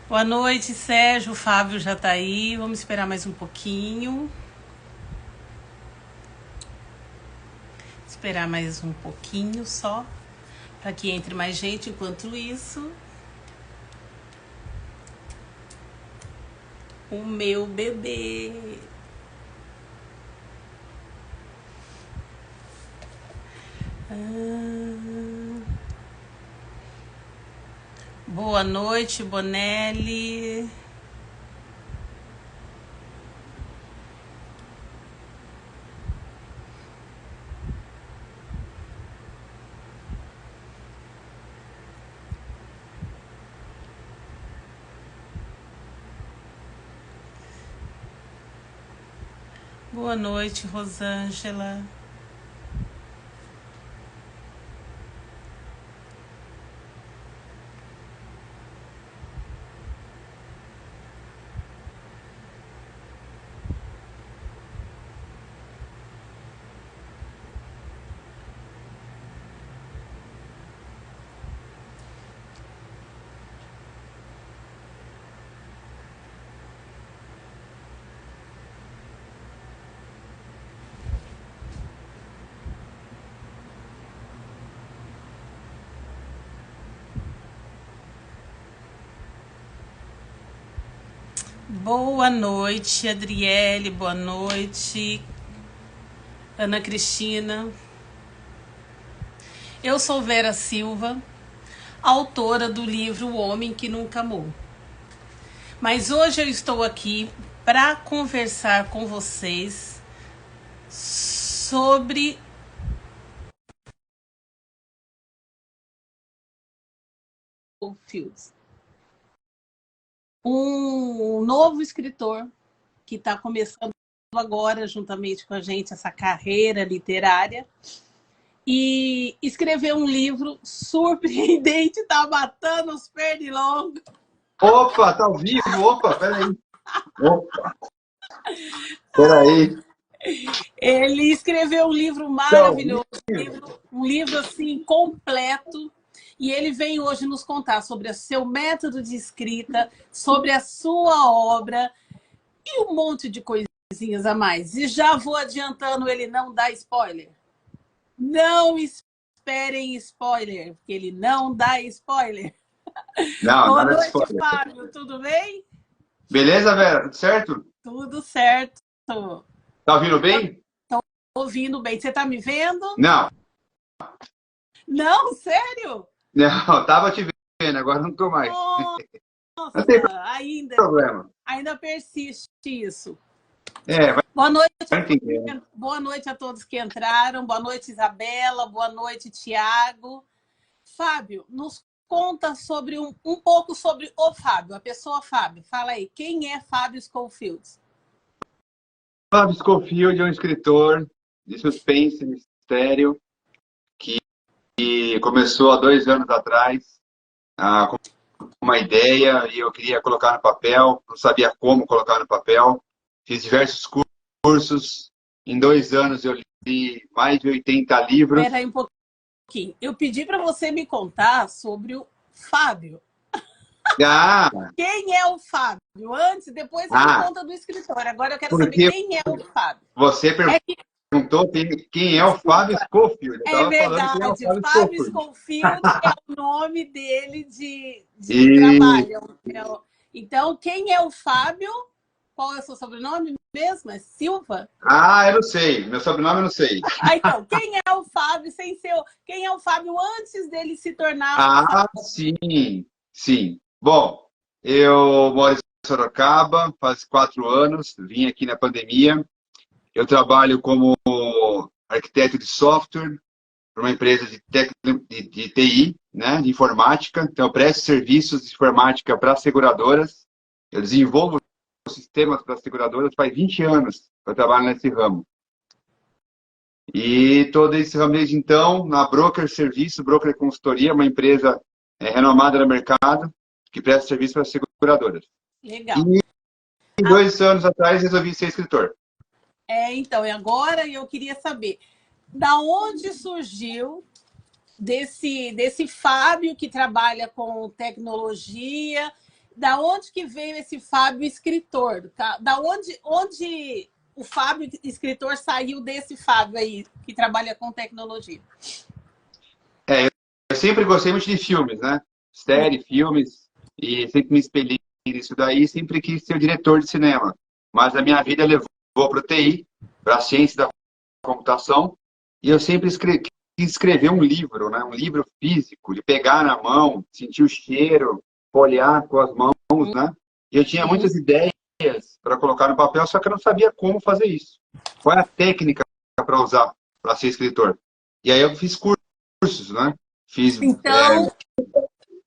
Boa noite, Sérgio. O Fábio já tá aí. Vamos esperar mais um pouquinho. Esperar mais um pouquinho só, para que entre mais gente. Enquanto isso, o meu bebê. Boa noite, Bonelli. Boa noite, Rosângela. Boa noite, Adriele. Boa noite, Ana Cristina. Eu sou Vera Silva, autora do livro O Homem que Nunca Amou. Mas hoje eu estou aqui para conversar com vocês sobre Fields, um novo escritor que está começando agora, juntamente com a gente, essa carreira literária, e escreveu um livro surpreendente, tá matando os pernilongos. Opa, tá ao vivo? Opa, peraí. Opa, peraí. Ele escreveu um livro maravilhoso, um livro assim completo, e ele vem hoje nos contar sobre o seu método de escrita, sobre a sua obra e um monte de coisinhas a mais. E já vou adiantando, ele não dá spoiler. Não esperem spoiler, porque ele não dá spoiler. Não, Boa nada de noite, spoiler. Fábio, tudo bem? Beleza, Vera? Tudo certo? Tudo certo. Tá ouvindo bem? Tô ouvindo bem. Você tá me vendo? Não. Não, sério? Não, tava te vendo, agora não tô mais. Nossa, Não tem problema. ainda persiste isso. É, vai Boa noite, entender. boa noite a todos que entraram. Boa noite, Isabela. Boa noite, Tiago. Fábio, nos conta sobre um pouco sobre o Fábio, a pessoa Fábio. Fala aí, quem é Fábio Schofield? Fábio Scofield é um escritor de suspense, mistério, que começou há 2 anos atrás com uma ideia e eu queria colocar no papel, não sabia como colocar no papel. Fiz diversos cursos. Em 2 anos eu li mais de 80 livros. Espera aí um pouquinho. Eu pedi para você me contar sobre o Fábio. Ah, Quem é o Fábio? Antes, depois você me conta do escritor. Agora eu quero saber quem é o Fábio. Você perguntou quem é o Fábio Scofield. É verdade, Fábio Scofield é o nome dele de trabalho. Então, quem é o Fábio? Qual é o seu sobrenome mesmo? É Silva? Ah, eu não sei. Meu sobrenome eu não sei. Então, quem é o Fábio sem ser... Quem é o Fábio antes dele se tornar sim, sim. Bom, eu moro em Sorocaba, faz 4 anos, vim aqui na pandemia. Eu trabalho como arquiteto de software para uma empresa de TI, né, de informática. Então, eu presto serviços de informática para seguradoras. Eu desenvolvo sistemas para seguradoras faz 20 anos que eu trabalho nesse ramo. E todo esse ramo desde então, na Broker Serviço, Broker Consultoria, uma empresa renomada no mercado, que presta serviço para seguradoras. Legal. E 2 anos atrás resolvi ser escritor. Então, e agora eu queria saber, da onde surgiu desse Fábio que trabalha com tecnologia, da onde que veio esse Fábio escritor? Tá? Da onde o Fábio escritor saiu desse Fábio aí que trabalha com tecnologia? Eu sempre gostei muito de filmes, né? Série, filmes, e sempre me espelhei nisso daí, sempre quis ser o diretor de cinema. Mas a minha vida levou para o TI, para a ciência da computação, e eu sempre quis escrever um livro, né? Um livro físico, de pegar na mão, sentir o cheiro, folhear com as mãos, né? E eu tinha muitas ideias para colocar no papel, só que eu não sabia como fazer isso. Qual é a técnica para usar para ser escritor? E aí eu fiz cursos, né? Fiz,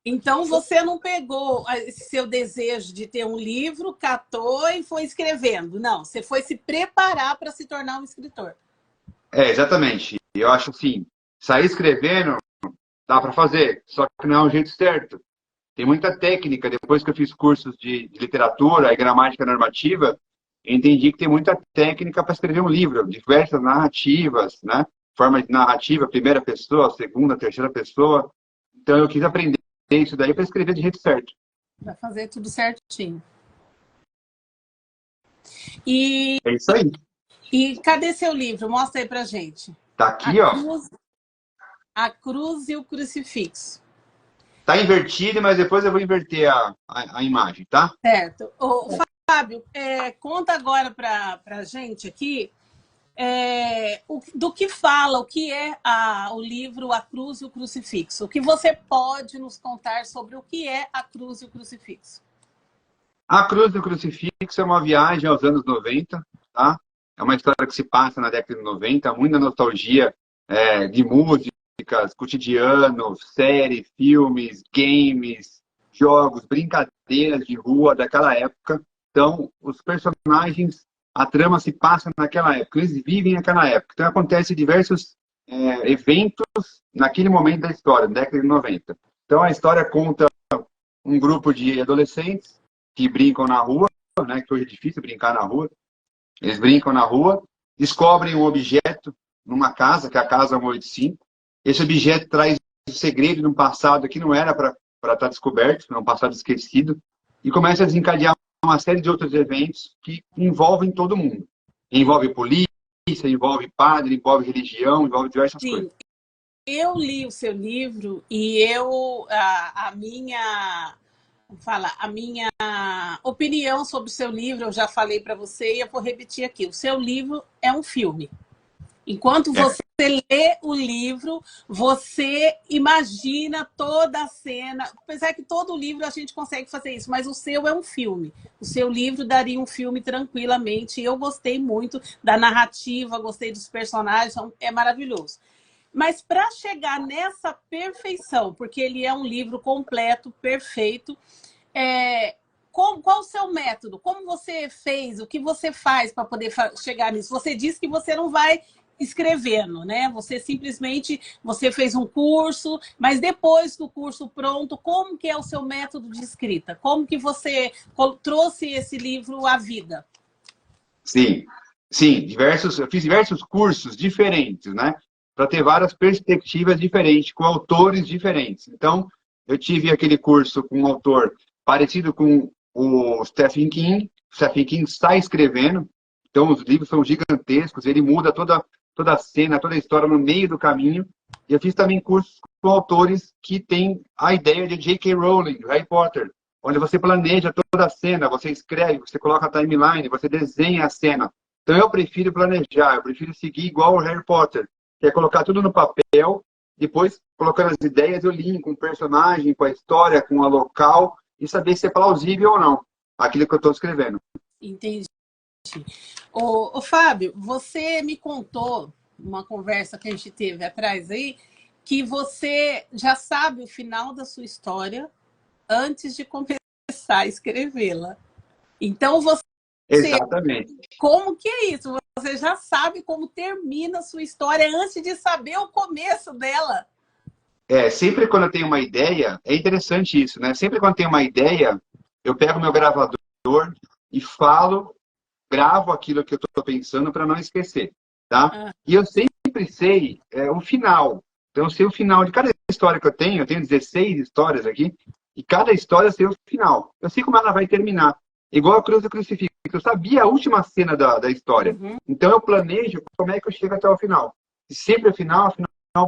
Então você não pegou esse seu desejo de ter um livro, catou e foi escrevendo. Não, você foi se preparar para se tornar um escritor. Exatamente. Eu acho assim, sair escrevendo dá para fazer, só que não é o jeito certo. Tem muita técnica. Depois que eu fiz cursos de literatura e gramática normativa, eu entendi que tem muita técnica para escrever um livro, diversas narrativas, né? Forma de narrativa, primeira pessoa, segunda, terceira pessoa. Então eu quis aprender isso daí para escrever de jeito certo. Para fazer tudo certinho. E, É isso aí. e cadê seu livro? Mostra aí pra gente. Tá aqui, ó. A cruz e o crucifixo. Tá invertido, mas depois eu vou inverter a imagem, tá? Certo. Ô, Fábio, conta agora pra gente aqui do que fala, o que é o livro A Cruz e o Crucifixo. O que você pode nos contar sobre o que é a cruz e o crucifixo? A Cruz e o Crucifixo é uma viagem aos anos 90, tá? É uma história que se passa na década de 90, muita nostalgia de músicas, cotidiano, séries, filmes, games, jogos, brincadeiras de rua daquela época. Então, os personagens, a trama se passa naquela época, eles vivem naquela época. Então, acontecem diversos eventos naquele momento da história, na década de 90. Então, a história conta um grupo de adolescentes que brincam na rua, né, que hoje é difícil brincar na rua. Eles brincam na rua, descobrem um objeto numa casa, que é a Casa 185. Esse objeto traz um segredo de um passado que não era para estar descoberto, é um passado esquecido, e começa a desencadear uma série de outros eventos que envolvem todo mundo. Envolve polícia, envolve padre, envolve religião, envolve diversas coisas. Eu li o seu livro e a minha opinião sobre o seu livro, eu já falei para você e eu vou repetir aqui. O seu livro é um filme. Enquanto você lê o livro, você imagina toda a cena. Apesar que todo livro a gente consegue fazer isso, mas o seu é um filme. O seu livro daria um filme tranquilamente. Eu gostei muito da narrativa, gostei dos personagens, é maravilhoso. Mas para chegar nessa perfeição, porque ele é um livro completo, perfeito, qual o seu método? Como você fez? O que você faz para poder chegar nisso? Você disse que você não vai escrevendo, né? Você simplesmente fez um curso, mas depois do curso pronto, como que é o seu método de escrita? Como que você trouxe esse livro à vida? Sim, eu fiz diversos cursos diferentes, né? Para ter várias perspectivas diferentes, com autores diferentes. Então, eu tive aquele curso com um autor parecido com o Stephen King. O Stephen King está escrevendo, então os livros são gigantescos, ele muda toda a cena, toda a história no meio do caminho. E eu fiz também cursos com autores que têm a ideia de J.K. Rowling, Harry Potter, onde você planeja toda a cena, você escreve, você coloca a timeline, você desenha a cena. Então eu prefiro planejar, eu prefiro seguir igual o Harry Potter, que é colocar tudo no papel, depois colocando as ideias, eu linko com o personagem, com a história, com o local, e saber se é plausível ou não, aquilo que eu estou escrevendo. Entendi. Ô, Fábio, você me contou, uma conversa que a gente teve atrás aí, que você já sabe o final da sua história antes de começar a escrevê-la. Então, Exatamente. Como que é isso? você já sabe como termina a sua história antes de saber o começo dela. Sempre quando eu tenho uma ideia, é interessante isso, né? Sempre quando eu tenho uma ideia, eu pego meu gravador e falo, gravo aquilo que eu estou pensando para não esquecer, tá? E eu sempre sei o final. Então, eu sei o final de cada história que eu tenho 16 histórias aqui, e cada história eu sei o final. Eu sei como ela vai terminar. Igual a Cruz do Crucifixo. Eu sabia a última cena da história. Então, eu planejo como é que eu chego até o final. E sempre o final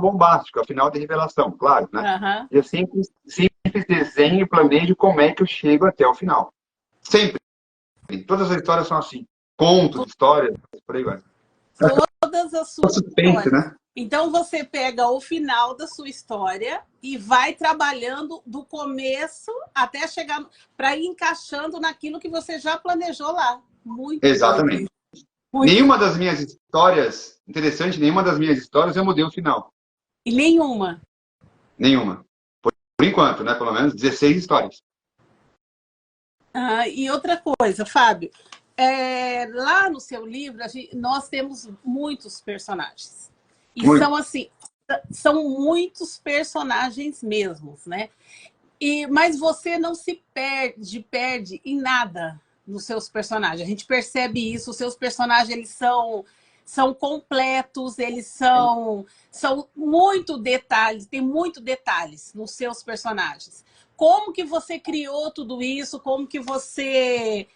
bombástico, a final de revelação, claro, né? Eu sempre desenho e planejo como é que eu chego até o final. Sempre. Todas as histórias são assim. Contos, histórias, por aí vai. Todas as suas suspense, histórias. Né? Então, você pega o final da sua história e vai trabalhando do começo até chegar, para ir encaixando naquilo que você já planejou lá. Muito Exatamente. muito. Nenhuma das minhas histórias, interessante, nenhuma das minhas histórias eu mudei o final. E nenhuma? Nenhuma. Por enquanto, né? Pelo menos 16 histórias. E outra coisa, Fábio, lá no seu livro, nós temos muitos personagens. E são assim, são muitos personagens mesmos, né? Mas você não se perde em nada nos seus personagens. A gente percebe isso, os seus personagens eles são completos, eles são muito detalhes, tem muito detalhes nos seus personagens. Como que você criou tudo isso? Como que você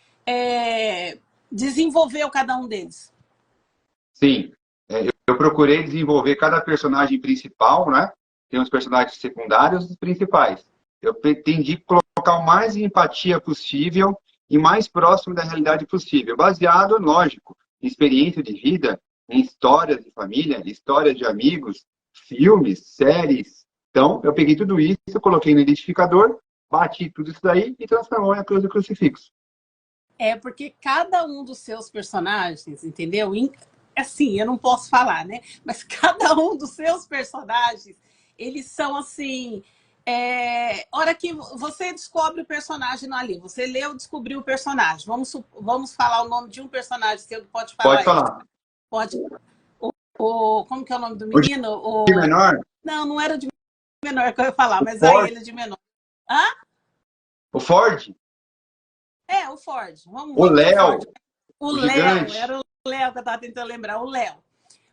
desenvolveu cada um deles? Sim. Eu procurei desenvolver cada personagem principal, né? Tem os personagens secundários e os principais. Eu pretendi colocar o mais de empatia possível e mais próximo da realidade possível, baseado, lógico, em experiência de vida, em histórias de família, histórias de amigos, filmes, séries. Então, eu peguei tudo isso, coloquei no identificador, bati tudo isso daí e transformou em a Cruz do Crucifixo. Porque cada um dos seus personagens, entendeu? Assim, eu não posso falar, né? Mas cada um dos seus personagens, eles são assim... hora que você descobre o personagem ali, você leu, descobriu o personagem. Vamos falar o nome de um personagem seu, pode falar. Pode falar. Pode. Como que é o nome do menino? O de menor? Não era de menor que eu ia falar, mas Ford. ele de menor. Hã? O Ford? O Ford. O Léo. O Léo, era o Léo que eu estava tentando lembrar, o Léo.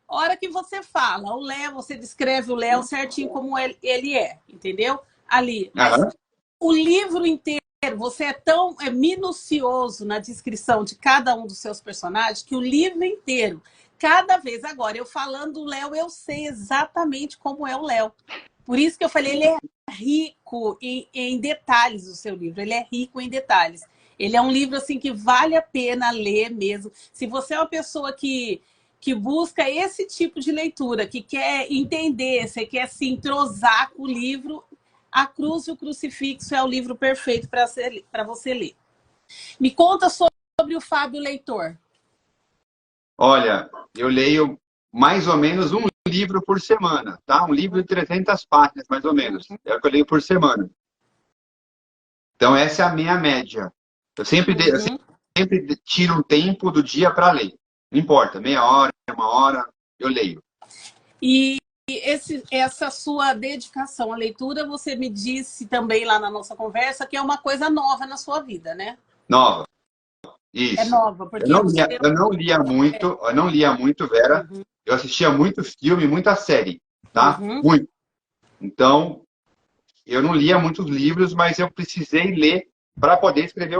A hora que você fala, o Léo, você descreve o Léo certinho como ele é, entendeu? Ali. Mas o livro inteiro, você é tão minucioso na descrição de cada um dos seus personagens que o livro inteiro, cada vez, agora, eu falando do Léo, eu sei exatamente como é o Léo. Por isso que eu falei, ele é rico em detalhes, o seu livro, ele é rico em detalhes. Ele é um livro assim que vale a pena ler mesmo. Se você é uma pessoa que busca esse tipo de leitura, que quer entender, você quer se entrosar com o livro, A Cruz e o Crucifixo é o livro perfeito para você ler. Me conta sobre o Fábio Leitor. Olha, eu leio mais ou menos um livro por semana, tá? Um livro de 300 páginas, mais ou menos. É o que eu leio por semana. Então, essa é a minha média. Eu sempre tiro um tempo do dia para ler. Não importa, meia hora, uma hora, eu leio. E essa sua dedicação à leitura, você me disse também lá na nossa conversa que é uma coisa nova na sua vida, né? Nova. Isso. É nova, porque eu não lia muito, Vera. Eu assistia muito filme, muita série, tá? Muito. Então, eu não lia muitos livros, mas eu precisei ler para poder escrever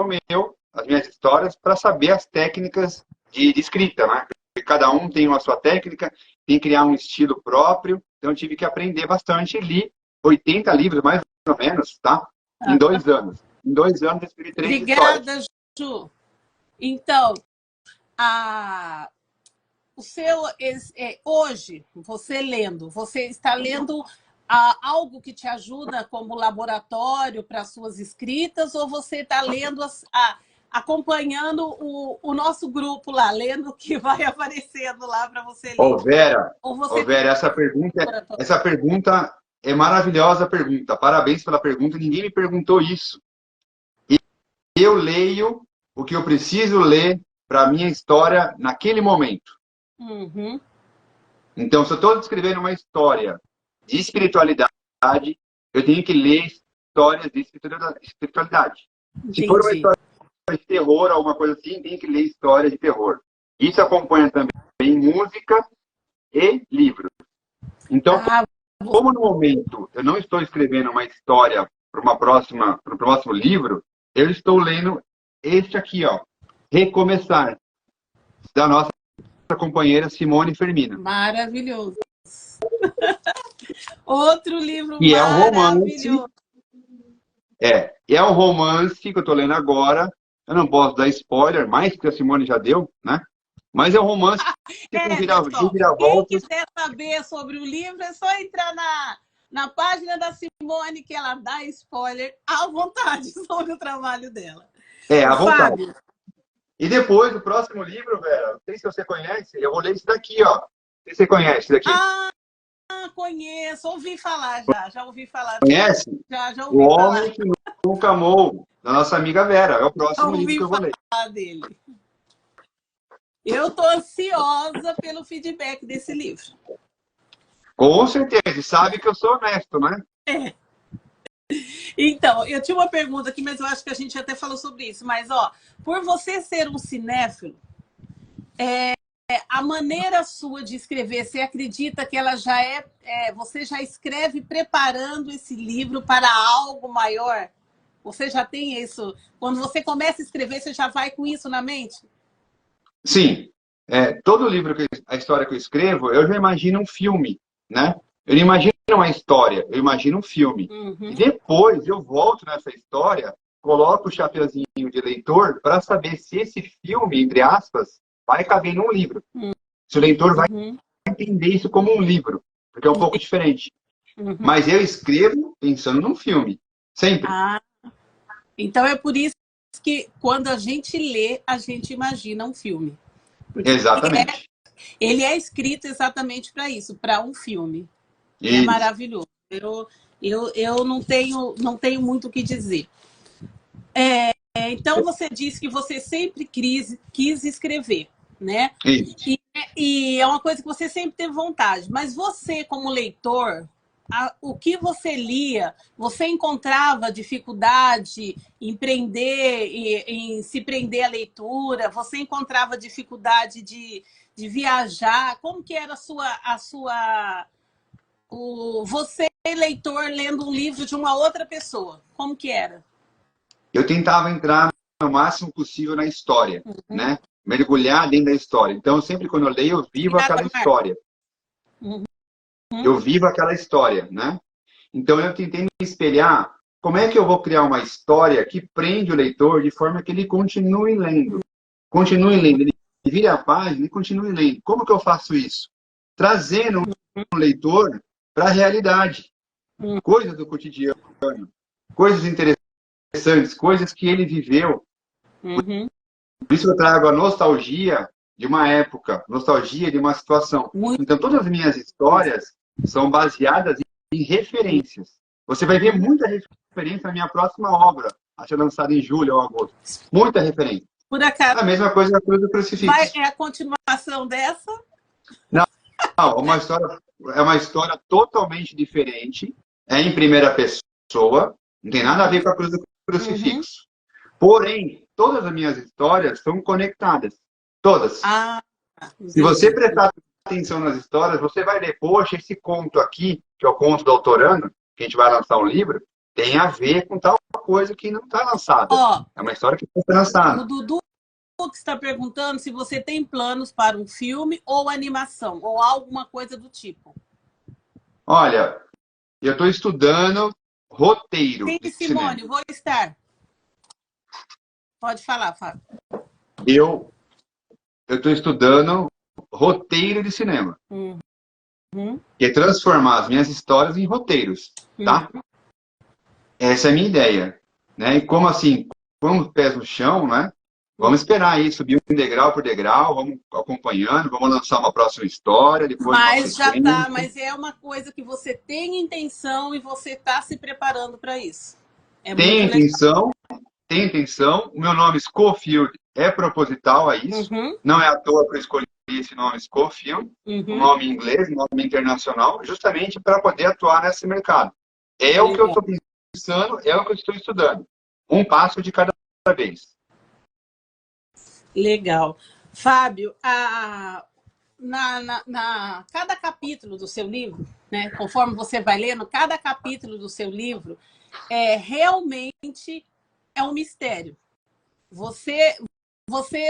as minhas histórias, para saber as técnicas de escrita, né? Porque cada um tem a sua técnica, tem que criar um estilo próprio. Então, eu tive que aprender bastante. Li 80 livros, mais ou menos, tá? Em 2 anos. Em 2 anos, eu escrevi 3 histórias. Obrigada, Ju. Então, o seu hoje, você está lendo algo que te ajuda como laboratório para suas escritas, ou você está lendo, acompanhando o nosso grupo lá, lendo o que vai aparecendo lá para você ler? Vera, essa pergunta é maravilhosa pergunta. Parabéns pela pergunta. Ninguém me perguntou isso. Eu leio o que eu preciso ler para a minha história naquele momento. Uhum. Então, se eu estou descrevendo uma história de espiritualidade, eu tenho que ler histórias de espiritualidade. Se for uma Entendi. história de terror, alguma coisa assim, tem que ler história de terror. Isso acompanha também música e livros. Então, Ah, como no momento eu não estou escrevendo uma história para o próximo livro, eu estou lendo este aqui, ó, Recomeçar, da nossa companheira Simone Fermina. maravilhoso. Outro livro E é um romance, maravilhoso. é um romance que eu estou lendo agora. Eu não posso dar spoiler, mais que a Simone já deu, né? Mas é um romance com Pessoal, quem reviravoltas. quiser saber sobre o livro, é só entrar na página da Simone, que ela dá spoiler à vontade sobre o trabalho dela. À vontade. Fábio. E depois, o próximo livro, Vera, não sei se você conhece, eu vou ler esse daqui, ó. Não sei se você conhece esse daqui. Ah, conheço, ouvi falar já ouvi falar. Conhece? Já O ouvi falar. Homem que Nunca Amou, da nossa amiga Vera. É o próximo livro que eu vou ler. Falar dele. Eu estou ansiosa pelo feedback desse livro. Com certeza. E sabe que eu sou honesto, né? É. Então, eu tinha uma pergunta aqui, mas eu acho que a gente até falou sobre isso. Mas, ó, por você ser um cinéfilo, a maneira sua de escrever, você acredita que ela já você já escreve preparando esse livro para algo maior? Você já tem isso? Quando você começa a escrever, você já vai com isso na mente? Sim. Todo livro, a história que eu escrevo, eu já imagino um filme, né? Eu não imagino uma história, eu imagino um filme. Uhum. E depois eu volto nessa história, coloco o chapeuzinho de leitor para saber se esse filme, entre aspas, vai caber num livro. Se o leitor vai entender isso como um livro, porque é um pouco diferente. Mas eu escrevo pensando num filme, sempre. Ah, então é por isso que quando a gente lê, a gente imagina um filme. Porque Exatamente. ele é escrito exatamente para isso, para um filme. É Isso. maravilhoso. Eu não tenho muito o que dizer. Então, você disse que você sempre quis escrever, né? Isso. E é uma coisa que você sempre teve vontade. Mas você, como leitor, o que você lia, você encontrava dificuldade em em se prender à leitura? Você encontrava dificuldade de viajar? Como que era você, leitor, lendo um livro de uma outra pessoa? Como que era? Eu tentava entrar no máximo possível na história, né? Mergulhar dentro da história. Então, sempre quando eu leio, eu vivo aquela história. Eu vivo aquela história, né? Então, eu tentei me espelhar como é que eu vou criar uma história que prende o leitor de forma que ele continue lendo. Continue lendo. Ele vire a página e continue lendo. Como que eu faço isso? Trazendo o leitor para a realidade. Coisas do cotidiano. Coisas interessantes. Coisas que ele viveu. Por isso eu trago a nostalgia de uma época. Nostalgia de uma situação. Então, todas as minhas histórias são baseadas em referências. Você vai ver muita referência na minha próxima obra, a ser lançada em julho ou agosto. Muita referência. Por acaso, a mesma coisa na Cruz do Crucifixo. é a continuação dessa? Não, é uma história totalmente diferente. É em primeira pessoa. Não tem nada a ver com a Cruz do Crucifixo. Porém, todas as minhas histórias estão conectadas. Todas. Se você prestar atenção nas histórias, você vai ver, poxa, esse conto aqui, que é o conto do Autorano, que a gente vai lançar um livro, tem a ver com tal coisa que não está lançada. É uma história que está lançada. O Dudu que está perguntando se você tem planos para um filme ou animação, ou alguma coisa do tipo. Olha, eu estou estudando roteiro. Sim, Simone, vou estar. Pode falar, Fábio. Eu estou estudando roteiro de cinema. Que é transformar as minhas histórias em roteiros, tá? Essa é a minha ideia, né? E como assim, com os pés no chão, né? Vamos esperar aí, subir um degrau por degrau, vamos acompanhando, vamos lançar uma próxima história, depois mas já tá, mas é uma coisa que você tem intenção e você está se preparando para isso. Tem intenção. O meu nome Scofield é proposital a isso. Não é à toa que eu escolhi esse nome Scofield, um Uhum. nome em inglês, um nome internacional, justamente para poder atuar nesse mercado. É o que eu Legal. estou pensando, é o que eu estou estudando. Um passo de cada vez. Legal. Fábio, cada capítulo do seu livro, né, conforme você vai lendo, cada capítulo do seu livro realmente é um mistério. Você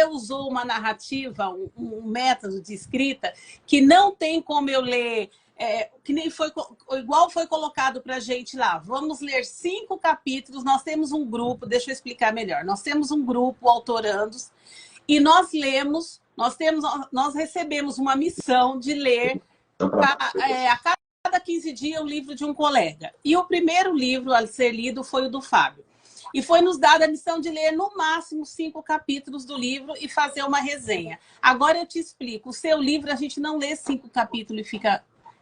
usou uma narrativa, um método de escrita que não tem como eu ler, que nem foi igual foi colocado para a gente lá. Vamos ler 5 capítulos. Nós temos um grupo, deixa eu explicar melhor. Nós temos um grupo, autorandos, e nós lemos, nós recebemos uma missão de ler a cada 15 dias o livro de um colega. E o primeiro livro a ser lido foi o do Fábio. E foi nos dada a missão de ler no máximo 5 capítulos do livro e fazer uma resenha. Agora eu te explico. O seu livro a gente não lê 5 capítulos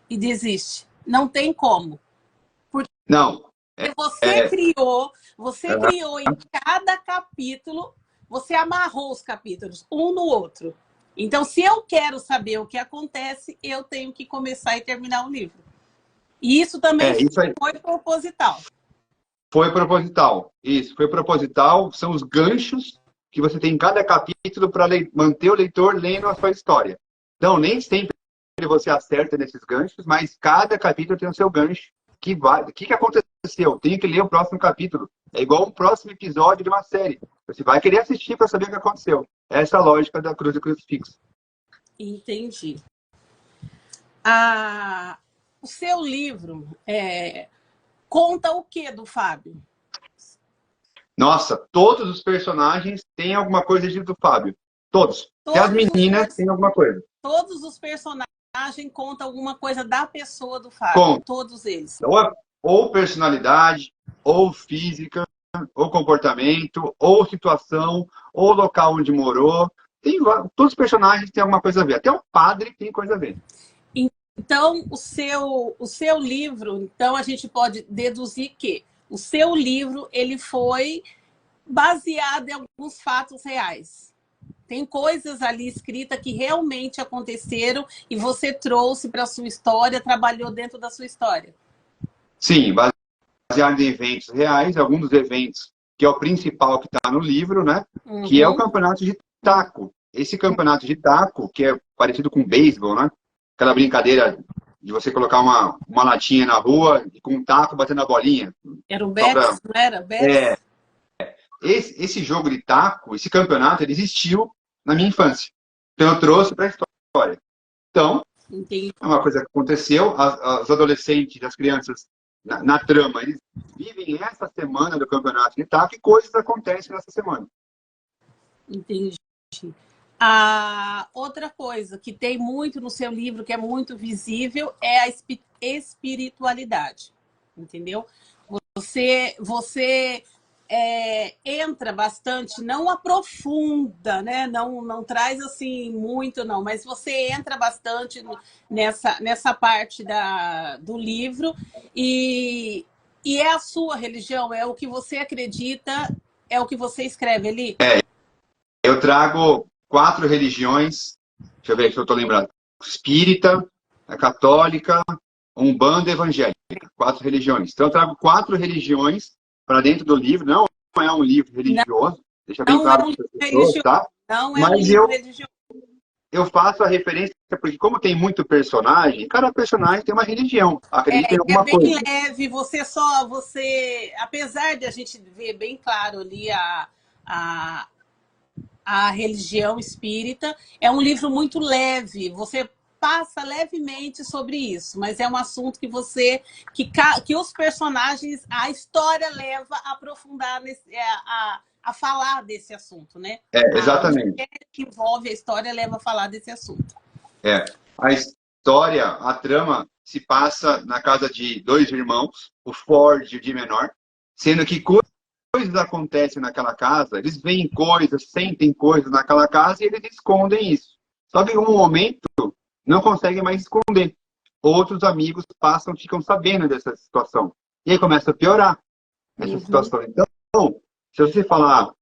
e desiste. Não tem como. Porque Não. Você criou em cada capítulo, você amarrou os capítulos um no outro. Então, se eu quero saber o que acontece, eu tenho que começar e terminar o livro. E isso também foi proposital. Foi proposital. Isso, foi proposital. São os ganchos que você tem em cada capítulo para manter o leitor lendo a sua história. Então, nem sempre você acerta nesses ganchos, mas cada capítulo tem o seu gancho. O que aconteceu? Tenho que ler o próximo capítulo. É igual um próximo episódio de uma série. Você vai querer assistir para saber o que aconteceu. Essa é a lógica da Cruz e Crucifixo. Entendi. O seu livro conta o que do Fábio? Nossa, todos os personagens têm alguma coisa do Fábio. Todos. Até as meninas têm alguma coisa. Todos os personagens contam alguma coisa da pessoa do Fábio. Todos eles. Ou personalidade, ou física, ou comportamento, ou situação, ou local onde morou. Todos os personagens têm alguma coisa a ver. Até o padre tem coisa a ver. Então, o seu livro, então a gente pode deduzir que o seu livro ele foi baseado em alguns fatos reais. Tem coisas ali escritas que realmente aconteceram e você trouxe para a sua história, trabalhou dentro da sua história. Sim, baseado em eventos reais, alguns dos eventos, que é o principal que está no livro, né? Uhum. Que é o campeonato de taco. Esse campeonato de taco, que é parecido com beisebol, né? Aquela brincadeira de você colocar uma latinha na rua e com um taco batendo a bolinha. Era o Betis, não era? Betis? Esse jogo de taco, esse campeonato, ele existiu na minha infância. Então eu trouxe para a história. Então, entendi. É uma coisa que aconteceu. Os adolescentes, as crianças, na trama, eles vivem essa semana do campeonato de taco e coisas acontecem nessa semana. Entendi. Outra coisa que tem muito no seu livro, que é muito visível, é a espiritualidade, entendeu? Você entra bastante, não aprofunda, né? Não traz assim muito, não, mas você entra bastante nessa parte do livro e é a sua religião, é o que você acredita, é o que você escreve ali? Eu trago 4 religiões, deixa eu ver se eu estou lembrando. Espírita, a católica, umbanda e evangélica. 4 religiões. Então eu trago 4 religiões para dentro do livro. Não é um livro religioso, deixa bem claro para as pessoas, tá? Não é um livro religioso. Eu faço a referência, porque como tem muito personagem, cada personagem tem uma religião. Acredita em alguma coisa. É bem leve, apesar de a gente ver bem claro ali a religião espírita, é um livro muito leve, você passa levemente sobre isso, mas é um assunto que que os personagens, a história leva a aprofundar, a falar desse assunto, né? Exatamente. O que envolve a história leva a falar desse assunto. A história, a trama, se passa na casa de 2 irmãos, o Ford e o Di menor, sendo que coisas acontecem naquela casa, eles veem coisas, sentem coisas naquela casa e eles escondem isso. Só que em um momento não conseguem mais esconder. Outros amigos ficam sabendo dessa situação. E aí começa a piorar essa situação. Então, se você falar,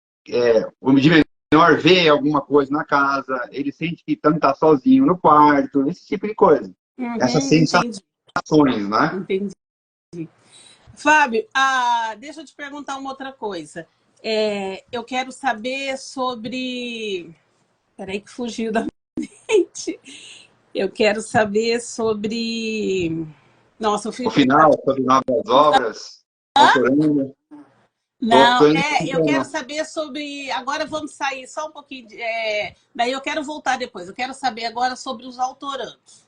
o Di menor vê alguma coisa na casa, ele sente que tanto está sozinho no quarto, esse tipo de coisa. Essas sensações, né? Entendi. Fábio, deixa eu te perguntar uma outra coisa. Eu quero saber sobre... Peraí que fugiu da mente. Eu quero saber sobre... Nossa, eu fui... O final, sobre novas obras, autorando. Não, eu quero saber sobre... Agora vamos sair só um pouquinho... Daí eu quero voltar depois. Eu quero saber agora sobre os autorandos.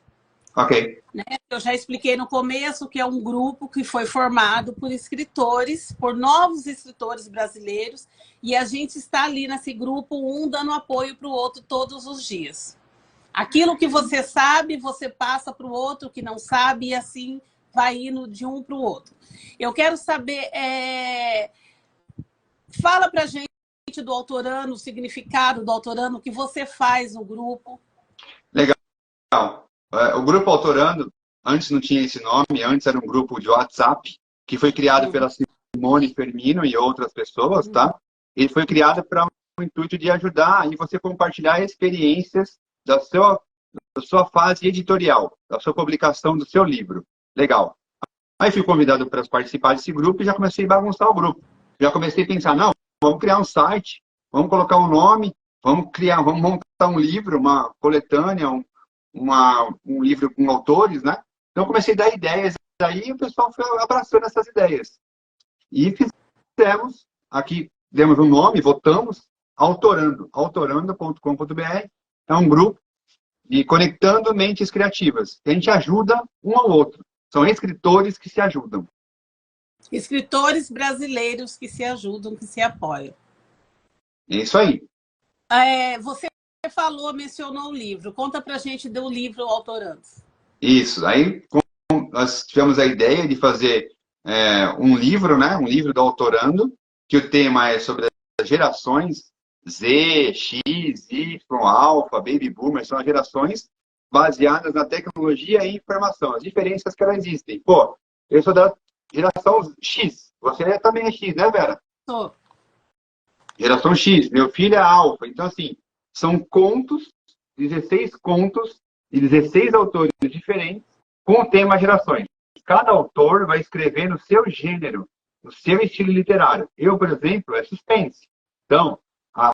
Ok. Né? Eu já expliquei no começo que é um grupo que foi formado por escritores, por novos escritores brasileiros, e a gente está ali nesse grupo, um dando apoio para o outro todos os dias. Aquilo que você sabe, você passa para o outro que não sabe, e assim vai indo de um para o outro. Eu quero saber... Fala para a gente do autorando, o significado do autorando, o que você faz no grupo. Legal. O grupo Autorando, antes não tinha esse nome, antes era um grupo de WhatsApp, que foi criado pela Simone Fermino e outras pessoas, tá? Ele foi criado para o intuito de ajudar e você compartilhar experiências da sua fase editorial, da sua publicação do seu livro. Legal. Aí fui convidado para participar desse grupo e já comecei a bagunçar o grupo. Já comecei a pensar, não, vamos criar um site, vamos colocar um nome, vamos montar um livro, uma coletânea, um livro com autores, né? Então, comecei a dar ideias, aí o pessoal foi abraçando essas ideias. E fizemos, aqui, demos um nome, votamos, autorando.com.br. É um grupo de conectando mentes criativas. A gente ajuda um ao outro. São escritores que se ajudam. Escritores brasileiros que se ajudam, que se apoiam. É isso aí. Você mencionou o livro. Conta pra gente do livro Autorando. Isso. Aí nós tivemos a ideia de fazer um livro, né? Um livro do Autorando, que o tema é sobre as gerações Z, X, Y, Alpha, Baby Boomer. São as gerações baseadas na tecnologia e informação. As diferenças que elas existem. Pô, eu sou da geração X. Você também é X, né, Vera? Sou. Geração X. Meu filho é Alpha. Então, assim, são contos, 16 contos de 16 autores diferentes com o tema gerações. Cada autor vai escrever no seu gênero, no seu estilo literário. Eu, por exemplo, é suspense. Então, a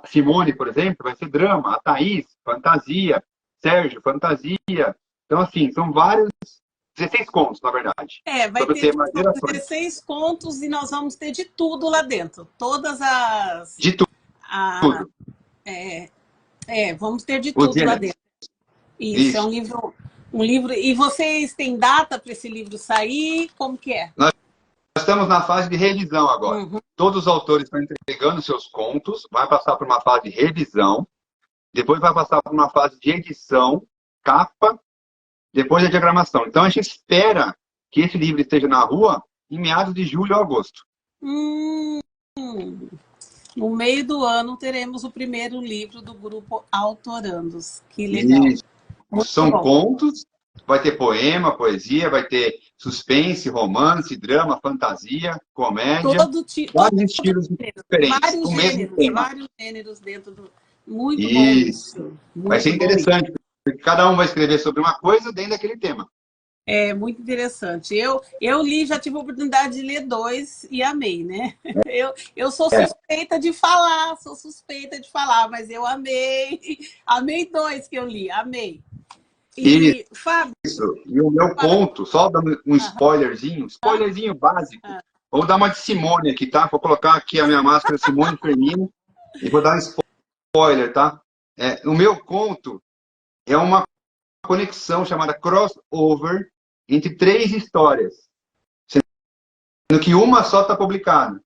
Simone, por exemplo, vai ser drama. A Thaís, fantasia. Sérgio, fantasia. Então, assim, são vários... 16 contos, na verdade. Vai ter 16 contos e nós vamos ter de tudo lá dentro. Todas as... De tudo. Vamos ter de tudo lá dentro. Isso, é um livro. E vocês têm data para esse livro sair? Como que é? Nós estamos na fase de revisão agora. Todos os autores estão entregando seus contos, vai passar por uma fase de revisão, depois vai passar por uma fase de edição, capa, depois a diagramação. Então, a gente espera que esse livro esteja na rua em meados de julho ou agosto. No meio do ano, teremos o primeiro livro do grupo Autorandos. Que legal. São contos, vai ter poema, poesia, vai ter suspense, romance, drama, fantasia, comédia. Todo tipo. Vários estilos diferentes. Vários gêneros dentro do... Muito bom isso. Vai ser interessante. Porque cada um vai escrever sobre uma coisa dentro daquele tema. É muito interessante. Eu li, já tive a oportunidade de ler 2 e amei, né? Eu sou suspeita de falar, mas eu amei. Amei 2 que eu li, amei. E, Fábio... E o meu conto, só dando um spoilerzinho básico. Vou dar uma de Simone aqui, tá? Vou colocar aqui a minha máscara Simone Fermino e vou dar um spoiler, tá? O meu conto é uma conexão chamada crossover entre 3 histórias, sendo que uma só está publicada.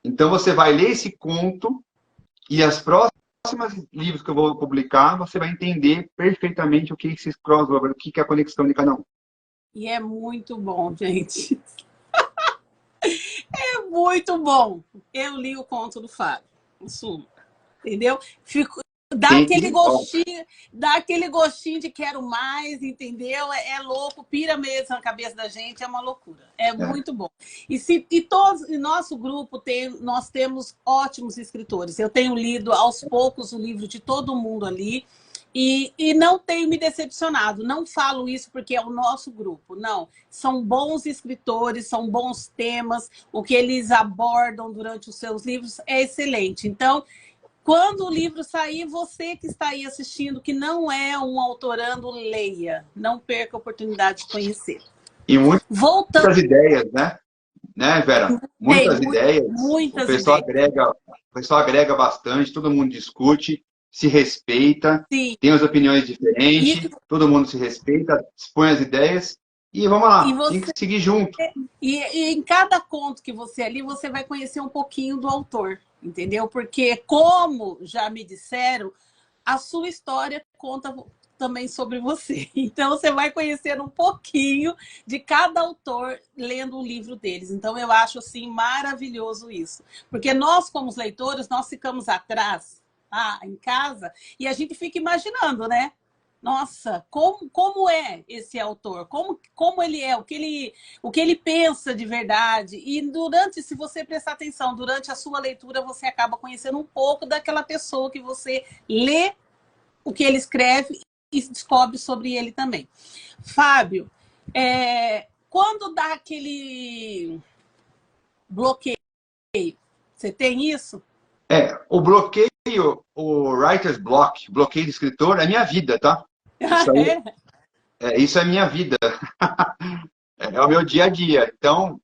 Então você vai ler esse conto e as próximas livros que eu vou publicar, você vai entender perfeitamente o que é esse crossover, o que é a conexão de cada um. E é muito bom, gente. É muito bom. Eu li o conto do Fábio, em suma. Entendeu? Dá aquele gostinho de quero mais, entendeu? É louco, pira mesmo na cabeça da gente, é uma loucura. É muito bom. E todos, em nosso grupo, nós temos ótimos escritores. Eu tenho lido aos poucos o livro de todo mundo ali e não tenho me decepcionado. Não falo isso porque é o nosso grupo, não. São bons escritores, são bons temas, o que eles abordam durante os seus livros é excelente. Então, quando o livro sair, você que está aí assistindo, que não é um autorando, leia. Não perca a oportunidade de conhecer. E muitas ideias, né, Vera? Muitas ideias. Muitas o pessoal agrega bastante, todo mundo discute, se respeita, Sim. tem as opiniões diferentes, todo mundo se respeita, expõe as ideias e vamos lá, tem que seguir junto. E em cada conto que você ali, você vai conhecer um pouquinho do autor. Entendeu? Porque, como já me disseram, a sua história conta também sobre você. Então, você vai conhecer um pouquinho de cada autor lendo o livro deles. Então, eu acho, assim, maravilhoso isso. Porque nós, como os leitores, nós ficamos atrás, em casa, e a gente fica imaginando, né? Nossa, como é esse autor? Como ele é? O que ele pensa de verdade? E se você prestar atenção, durante a sua leitura, você acaba conhecendo um pouco daquela pessoa que você lê o que ele escreve e descobre sobre ele também. Fábio, quando dá aquele bloqueio, você tem isso? O bloqueio, o writer's block, bloqueio de escritor, é minha vida, tá? Isso é minha vida. É o meu dia a dia. Então,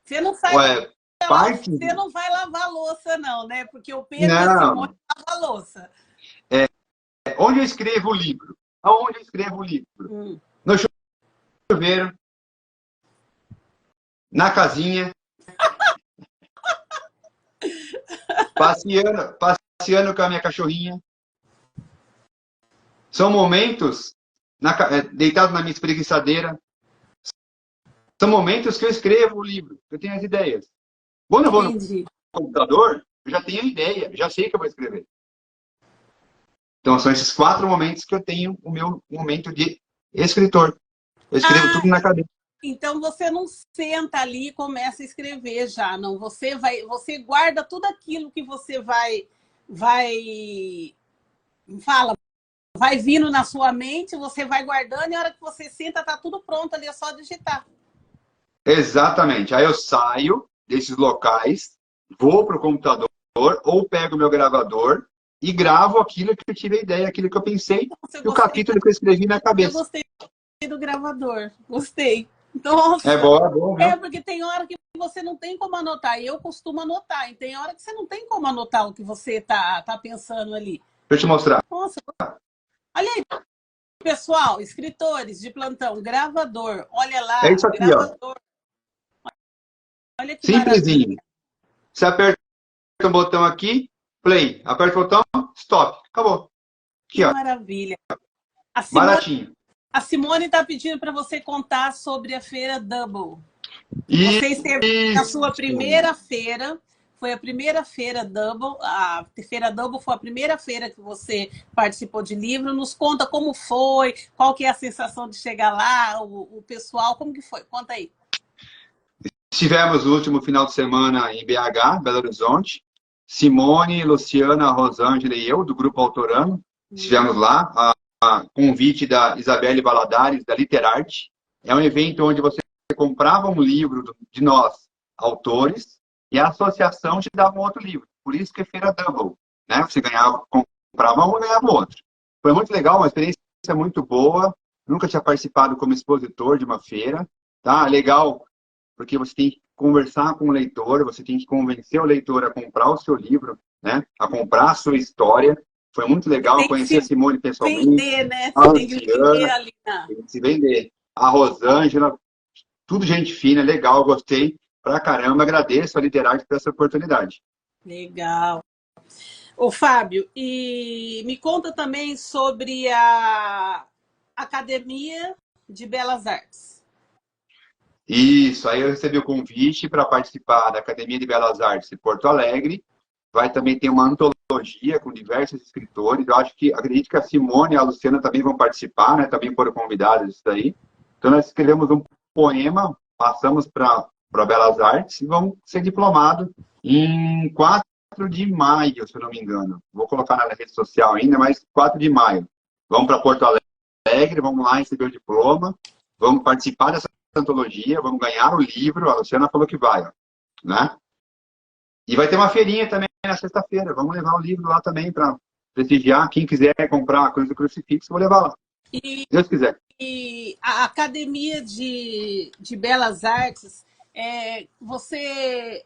você não vai lavar a louça, não, né? Porque o Pedro e a Simone lavam a louça. Onde eu escrevo o livro? Aonde eu escrevo o livro? No chuveiro, na casinha, passeando com a minha cachorrinha. São momentos deitado na minha espreguiçadeira. São momentos que eu escrevo o livro, que eu tenho as ideias. Quando eu vou no computador, eu já tenho a ideia, já sei que eu vou escrever. Então, são esses 4 momentos que eu tenho o meu momento de escritor. Eu escrevo tudo na cabeça. Então, você não senta ali e começa a escrever já, não. Você guarda tudo aquilo que você vai vindo na sua mente, você vai guardando, e a hora que você senta, tá tudo pronto ali, é só digitar. Exatamente. Aí eu saio desses locais, vou para o computador, ou pego o meu gravador e gravo aquilo que eu tive a ideia, aquilo que eu pensei, e o capítulo que eu escrevi na cabeça. Eu gostei do gravador, gostei. Nossa. É bom, viu? Porque tem hora que você não tem como anotar, eu costumo anotar, e tem hora que você não tem como anotar o que você tá pensando ali. Deixa eu te mostrar. Nossa, olha aí, pessoal, escritores de plantão, gravador, olha lá. É isso aqui, gravador. Olha que simplesinho. Maravilha. Você aperta o botão aqui, play. Aperta o botão, stop. Acabou. Aqui, que maravilha. Baratinho. A Simone está pedindo para você contar sobre a Feira Double. Você esteve na sua primeira feira. Foi a primeira feira Double. A Feira Double foi a primeira feira que você participou de livro. Nos conta como foi, qual que é a sensação de chegar lá, o pessoal, como que foi? Conta aí. Estivemos no último final de semana em BH, Belo Horizonte. Simone, Luciana, Rosângela e eu, do Grupo Autorano, estivemos lá. A convite da Isabelle Valadares, da Literarte. É um evento onde você comprava um livro de nós, autores, e a associação te dava um outro livro. Por isso que é Feira Double, né? Você comprava um e ganhava outro. Foi muito legal, uma experiência muito boa. Nunca tinha participado como expositor de uma feira. Tá? Legal, porque você tem que conversar com o leitor, você tem que convencer o leitor a comprar o seu livro, né? A comprar a sua história. Foi muito legal conhecer a Simone pessoalmente. Vender, né? Você tem que vender ali. Tem que se vender. A Rosângela, tudo gente fina, legal, gostei pra caramba. Agradeço a Literarte por essa oportunidade. Legal. Ô, Fábio, e me conta também sobre a Academia de Belas Artes. Isso, aí eu recebi o convite para participar da Academia de Belas Artes de Porto Alegre. vai também ter uma antologia com diversos escritores. Eu acredito que a Simone e a Luciana também vão participar, né? Também foram convidadas isso daí. Então, nós escrevemos um poema, passamos para Belas Artes e vamos ser diplomados em 4 de maio, se eu não me engano. Vou colocar na rede social ainda, mas 4 de maio. Vamos para Porto Alegre, vamos lá receber o diploma, vamos participar dessa antologia, vamos ganhar o livro. A Luciana falou que vai, ó, né? E vai ter uma feirinha também na sexta-feira. Vamos levar o livro lá também para prestigiar. Quem quiser comprar a coisa do crucifixo, vou levar lá. E, se Deus quiser. E a Academia de Belas Artes, você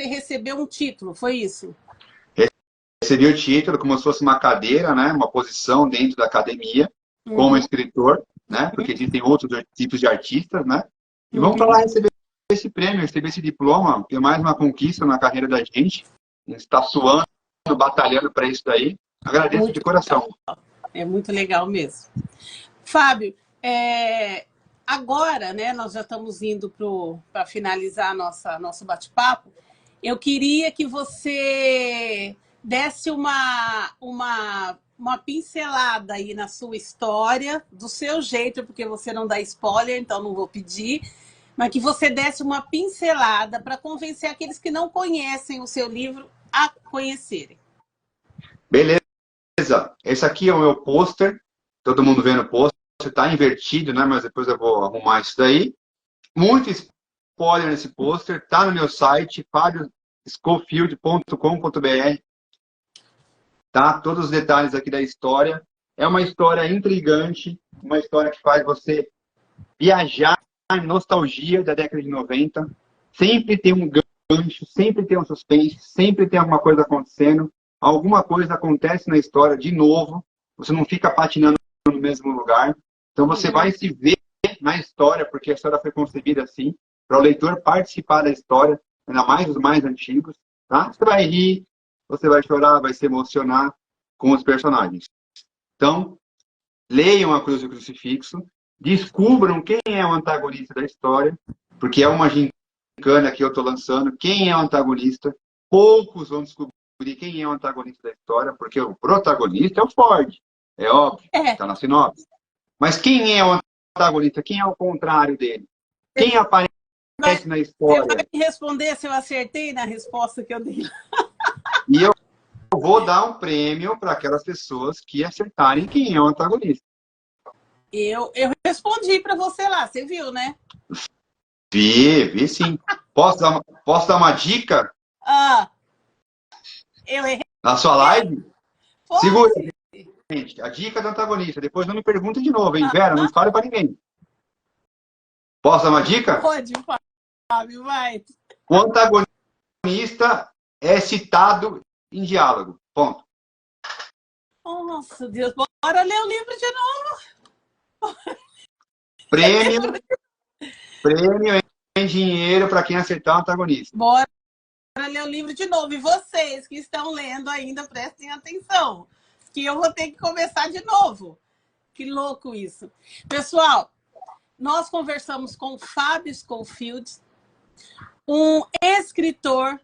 recebeu um título, foi isso? Recebi o título como se fosse uma cadeira, né? Uma posição dentro da academia, como escritor, né? Porque existem outros tipos de artistas, né? E vamos para lá receber esse prêmio, receber esse diploma, que é mais uma conquista na carreira da gente. A gente está suando, batalhando para isso daí. Agradeço muito de coração. Legal. É muito legal mesmo. Fábio, agora, né, nós já estamos indo para finalizar nosso bate-papo. Eu queria que você desse uma pincelada aí na sua história, do seu jeito, porque você não dá spoiler, então não vou pedir, mas que você desse uma pincelada para convencer aqueles que não conhecem o seu livro a conhecerem. Beleza. Esse aqui é o meu pôster. Todo mundo vendo o pôster. Está invertido, né? Mas depois eu vou arrumar isso daí. Muito spoiler nesse pôster. Está no meu site, fabioscofield.com.br. Tá? Todos os detalhes aqui da história. É uma história intrigante, uma história que faz você viajar em nostalgia da década de 90. Sempre tem um gancho, sempre tem um suspense, sempre tem alguma coisa acontecendo. Alguma coisa acontece na história de novo. Você não fica patinando no mesmo lugar. Então você vai se ver na história, porque a história foi concebida assim, para o leitor participar da história, ainda mais os mais antigos. Tá? Você vai rir, você vai chorar, vai se emocionar com os personagens. Então, leiam A Cruz e o Crucifixo, descubram quem é o antagonista da história, porque é uma gincana que eu estou lançando. Quem é o antagonista? Poucos vão descobrir quem é o antagonista da história, porque o protagonista é o Ford. É óbvio, está na sinopse. Mas quem é o antagonista? Quem é o contrário dele? Quem aparece na história? Você vai me responder se eu acertei na resposta que eu dei. E eu vou dar um prêmio para aquelas pessoas que acertarem quem é o antagonista. Eu respondi para você lá, você viu, né? Vi sim. Posso dar uma dica? Eu errei. Na sua live? Pode. Segura, gente. A dica do antagonista. Depois não me pergunte de novo, hein? Vera, não fale para ninguém. Posso dar uma dica? Pode, Fábio, vai. O antagonista é citado em diálogo. Ponto. Nossa, Deus. Bora ler o livro de novo. Prêmio em dinheiro para quem acertar o antagonista. Bora ler o livro de novo. E vocês que estão lendo ainda, prestem atenção, que eu vou ter que começar de novo. Que louco isso. Pessoal, nós conversamos com Fábio Scofield, um escritor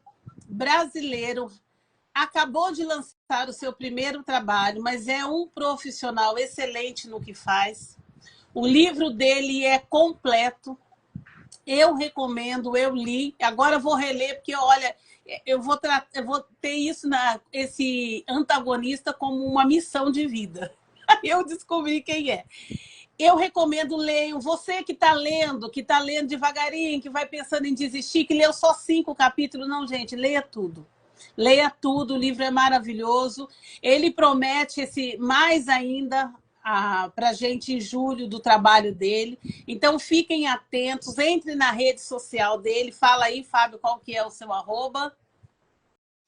brasileiro, acabou de lançar o seu primeiro trabalho, mas é um profissional excelente no que faz. O livro dele é completo. Eu recomendo, eu li. Agora eu vou reler, porque, olha, eu vou ter esse antagonista como uma missão de vida. Eu descobri quem é. Eu recomendo, leiam. Você que está lendo devagarinho, que vai pensando em desistir, que leu só 5 capítulos. Não, gente, leia tudo. Leia tudo, o livro é maravilhoso. Ele promete mais ainda para a gente em julho do trabalho dele. Então, fiquem atentos, entre na rede social dele. Fala aí, Fábio, qual que é o seu arroba?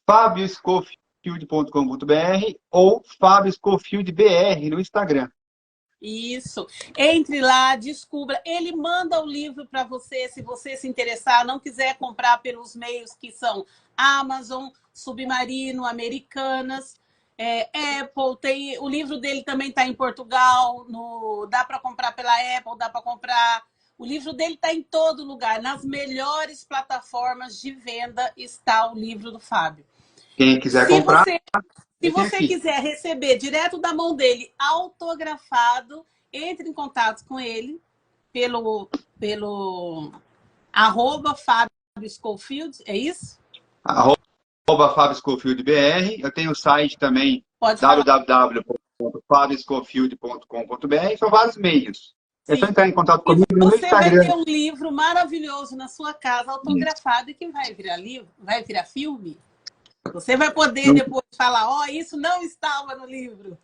fabioscofield.com.br ou fabioscofieldbr no Instagram. Isso. Entre lá, descubra. Ele manda o livro para você, se você se interessar, não quiser comprar pelos meios que são Amazon, Submarino, Americanas, Apple. O livro dele também está em Portugal, dá para comprar pela Apple, dá para comprar. O livro dele está em todo lugar. Nas melhores plataformas de venda está o livro do Fábio. Quem quiser comprar... Se você quiser receber direto da mão dele, autografado, entre em contato com ele pelo @Fábio Schofield, é isso? @FábioSchofieldBR. Eu tenho o site também, www.fabioschofield.com.br. São vários meios. É só entrar em contato comigo no Instagram. Você vai ter um livro maravilhoso na sua casa, autografado, e que vai virar livro, vai virar filme. Você vai poder depois falar, isso não estava no livro.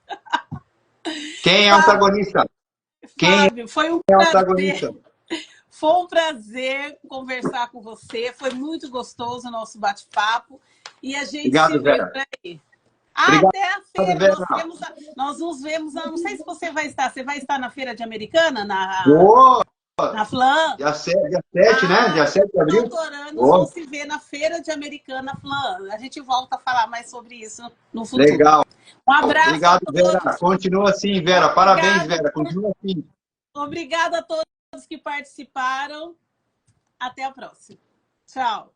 Quem é o protagonista? Fábio, foi um prazer. Foi um prazer conversar com você. Foi muito gostoso o nosso bate-papo. E a gente se vê por aí. Até a feira. Nós nos vemos. Não sei se você vai estar. Você vai estar na Feira de Americana? Na FLAM? Dia 7, né? Dia 7 de abril. Doutorandos vão se ver na Feira de Americana FLAM. A gente volta a falar mais sobre isso no futuro. Legal. Um abraço. Obrigado, Vera. Continua assim, Vera. Parabéns, Vera. Continua assim. Obrigada a todos que participaram. Até a próxima. Tchau.